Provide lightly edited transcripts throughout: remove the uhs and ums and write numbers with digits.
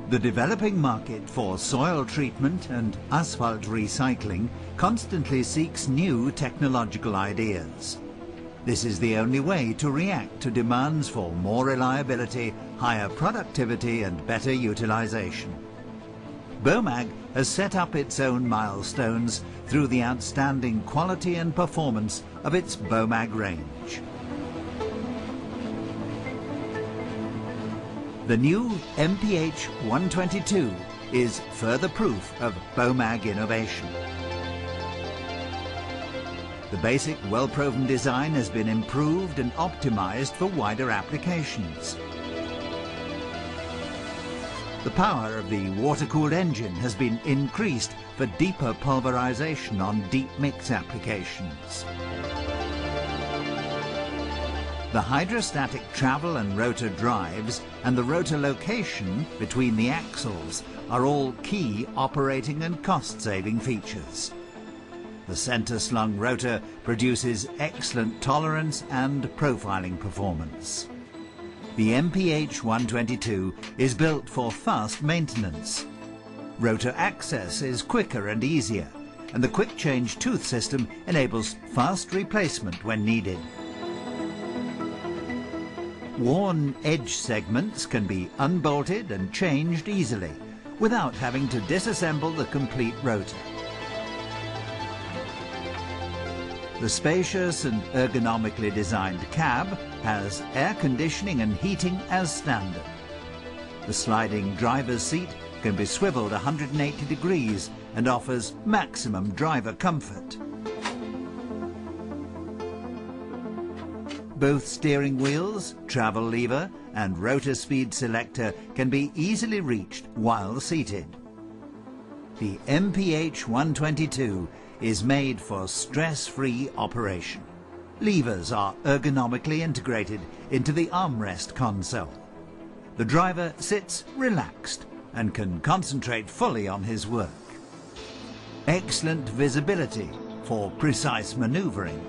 The developing market for soil treatment and asphalt recycling constantly seeks new technological ideas. This is the only way to react to demands for more reliability, higher productivity and better utilization. Bomag has set up its own milestones through the outstanding quality and performance of its Bomag range. The new MPH122 is further proof of Bomag innovation. The basic well-proven design has been improved and optimized for wider applications. The power of the water-cooled engine has been increased for deeper pulverization on deep mix applications. The hydrostatic travel and rotor drives and the rotor location between the axles are all key operating and cost-saving features. The center-slung rotor produces excellent tolerance and profiling performance. The MPH122 is built for fast maintenance. Rotor access is quicker and easier, and the quick-change tooth system enables fast replacement when needed. Worn edge segments can be unbolted and changed easily without having to disassemble the complete rotor. The spacious and ergonomically designed cab has air conditioning and heating as standard. The sliding driver's seat can be swiveled 180 degrees and offers maximum driver comfort. Both steering wheels, travel lever and rotor speed selector can be easily reached while seated. The MPH122 is made for stress-free operation. Levers are ergonomically integrated into the armrest console. The driver sits relaxed and can concentrate fully on his work. Excellent visibility for precise maneuvering.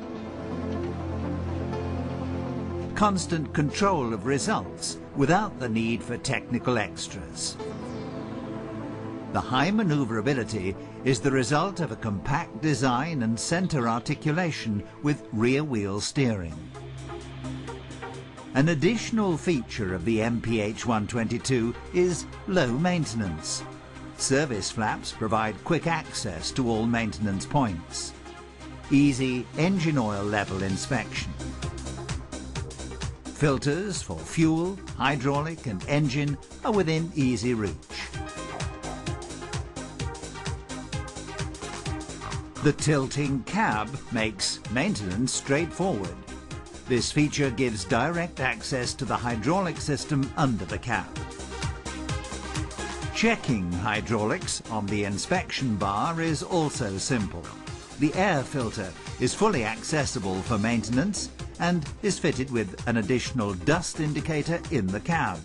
Constant control of results without the need for technical extras. The high maneuverability is the result of a compact design and center articulation with rear wheel steering. An additional feature of the MPH122 is low maintenance. Service flaps provide quick access to all maintenance points. Easy engine oil level inspection. Filters for fuel, hydraulic and engine are within easy reach. The tilting cab makes maintenance straightforward. This feature gives direct access to the hydraulic system under the cab. Checking hydraulics on the inspection bar is also simple. The air filter is fully accessible for maintenance and is fitted with an additional dust indicator in the cab.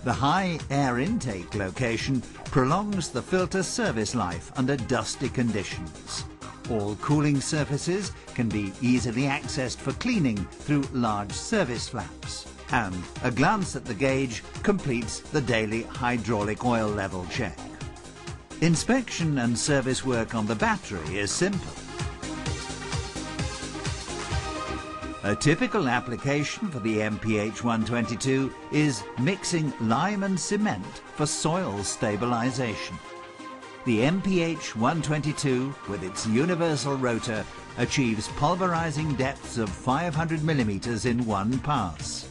The high air intake location prolongs the filter service life under dusty conditions. All cooling surfaces can be easily accessed for cleaning through large service flaps. And a glance at the gauge completes the daily hydraulic oil level check. Inspection and service work on the battery is simple. A typical application for the MPH122 is mixing lime and cement for soil stabilization. The MPH122, with its universal rotor, achieves pulverizing depths of 500 millimeters in one pass.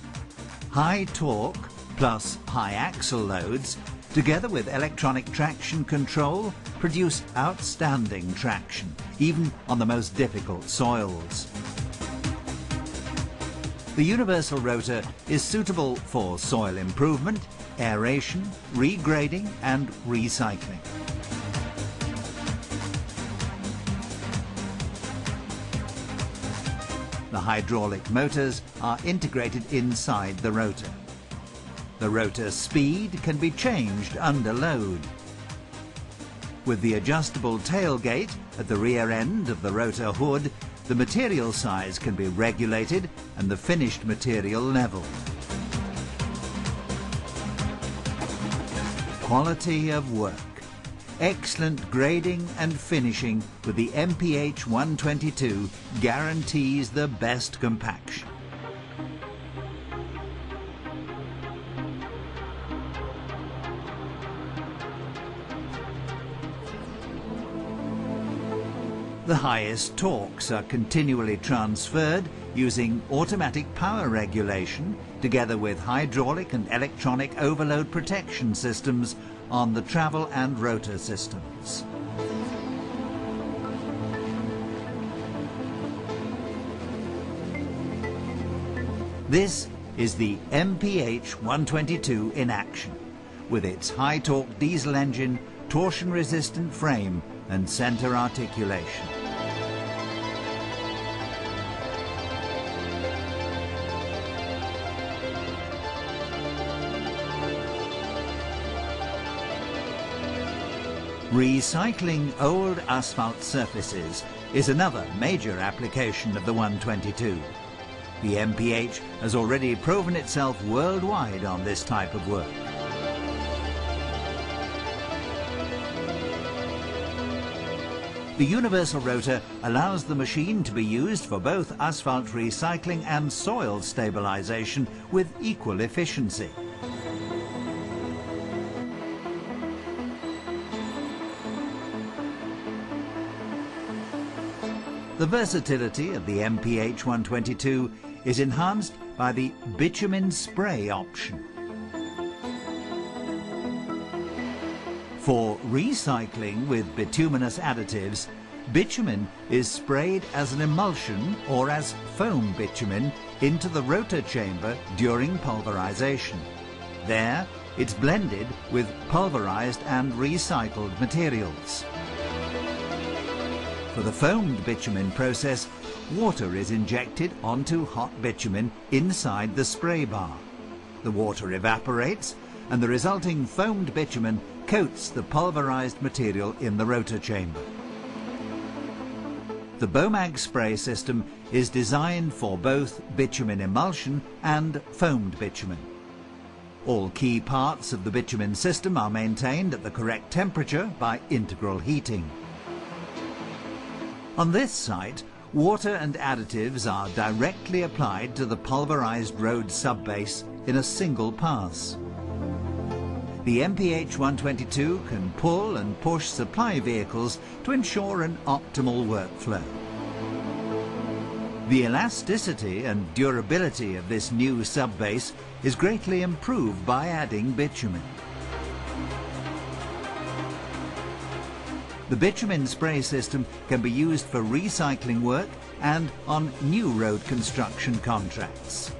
High torque plus high axle loads, together with electronic traction control, produce outstanding traction, even on the most difficult soils. The universal rotor is suitable for soil improvement, aeration, regrading and recycling. The hydraulic motors are integrated inside the rotor. The rotor speed can be changed under load. With the adjustable tailgate at the rear end of the rotor hood, the material size can be regulated and the finished material leveled. quality of work. Excellent grading and finishing with the MPH122 guarantees the best compaction. The highest torques are continually transferred using automatic power regulation together with hydraulic and electronic overload protection systems on the travel and rotor systems. This is the MPH122 in action, with its high-torque diesel engine, torsion-resistant frame and centre articulation. Recycling old asphalt surfaces is another major application of the 122. The MPH has already proven itself worldwide on this type of work. The universal rotor allows the machine to be used for both asphalt recycling and soil stabilization with equal efficiency. The versatility of the MPH122 is enhanced by the bitumen spray option. For recycling with bituminous additives, bitumen is sprayed as an emulsion or as foam bitumen into the rotor chamber during pulverization. There, it's blended with pulverized and recycled materials. For the foamed bitumen process, water is injected onto hot bitumen inside the spray bar. The water evaporates and the resulting foamed bitumen coats the pulverized material in the rotor chamber. The Bomag spray system is designed for both bitumen emulsion and foamed bitumen. All key parts of the bitumen system are maintained at the correct temperature by integral heating. On this site, water and additives are directly applied to the pulverized road subbase in a single pass. The MPH122 can pull and push supply vehicles to ensure an optimal workflow. The elasticity and durability of this new subbase is greatly improved by adding bitumen. The bitumen spray system can be used for recycling work and on new road construction contracts.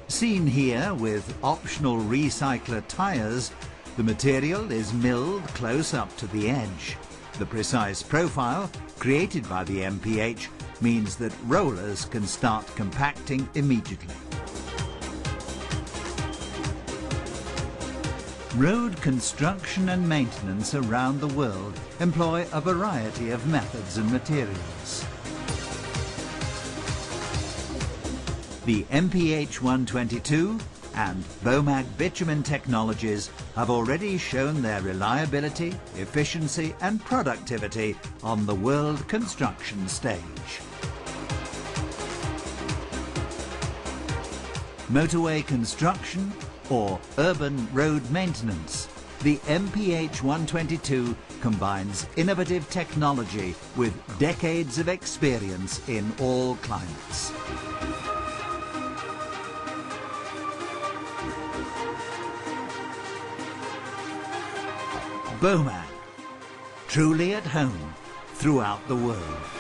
Seen here with optional recycler tyres, the material is milled close up to the edge. The precise profile created by the MPH means that rollers can start compacting immediately. Road construction and maintenance around the world employ a variety of methods and materials. The MPH122 and Bomag bitumen technologies have already shown their reliability, efficiency and productivity on the world construction stage. Motorway construction or urban road maintenance, the MPH122 combines innovative technology with decades of experience in all climates. Bomag, truly at home throughout the world.